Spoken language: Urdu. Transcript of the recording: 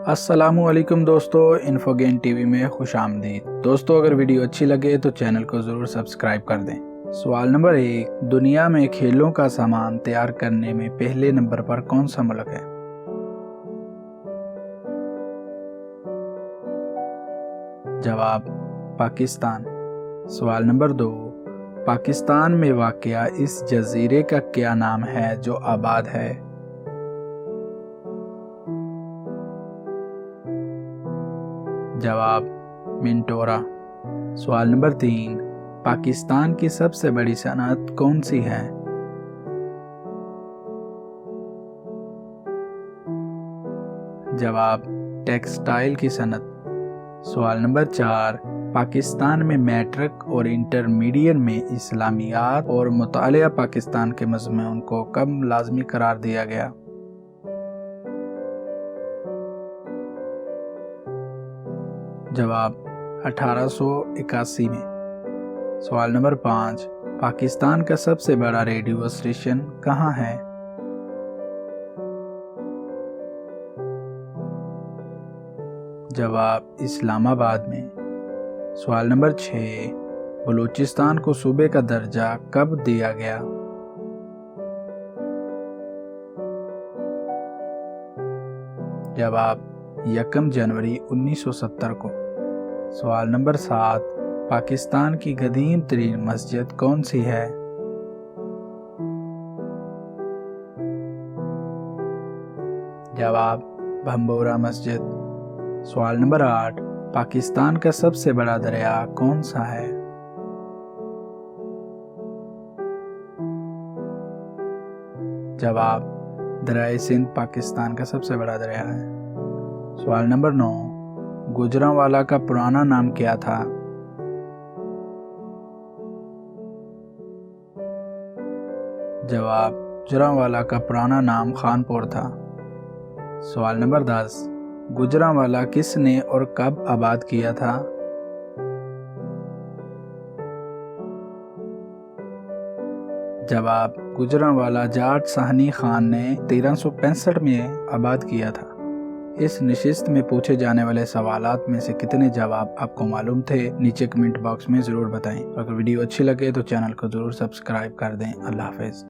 السلام علیکم دوستو، انفوگین ٹی وی میں خوش آمدید۔ دوستو اگر ویڈیو اچھی لگے تو چینل کو ضرور سبسکرائب کر دیں۔ سوال نمبر 1، دنیا میں کھیلوں کا سامان تیار کرنے میں پہلے نمبر پر کون سا ملک ہے؟ جواب پاکستان۔ سوال نمبر 2، پاکستان میں واقع اس جزیرے کا کیا نام ہے جو آباد ہے؟ جواب منٹورا۔ سوال نمبر 3، پاکستان کی سب سے بڑی صنعت کون سی ہے؟ جواب ٹیکسٹائل کی صنعت۔ سوال نمبر 4، پاکستان میں میٹرک اور انٹرمیڈیٹ میں اسلامیات اور مطالعہ پاکستان کے مضمون کو کب لازمی قرار دیا گیا؟ جواب 1881 میں۔ سوال نمبر 5، پاکستان کا سب سے بڑا ریڈیو اسٹیشن کہاں ہے؟ جواب اسلام آباد میں۔ سوال نمبر 6، بلوچستان کو صوبے کا درجہ کب دیا گیا؟ جواب 1 جنوری 1970 کو۔ سوال نمبر 7، پاکستان کی قدیم ترین مسجد کون سی ہے؟ جواب بھمبورا مسجد۔ سوال نمبر 8، پاکستان کا سب سے بڑا دریا کون سا ہے؟ جواب دریائے سندھ پاکستان کا سب سے بڑا دریا ہے۔ سوال نمبر 9، گوجرانوالہ کا پرانا نام کیا تھا؟ جواب گوجرانوالہ کا پرانا نام خانپور تھا۔ سوال نمبر 10، گوجرانوالہ کس نے اور کب آباد کیا تھا؟ جواب گوجرانوالہ جاٹ سہنی خان نے 1365 میں آباد کیا تھا۔ اس نشست میں پوچھے جانے والے سوالات میں سے کتنے جواب آپ کو معلوم تھے نیچے کمنٹ باکس میں ضرور بتائیں۔ اگر ویڈیو اچھی لگے تو چینل کو ضرور سبسکرائب کر دیں۔ اللہ حافظ۔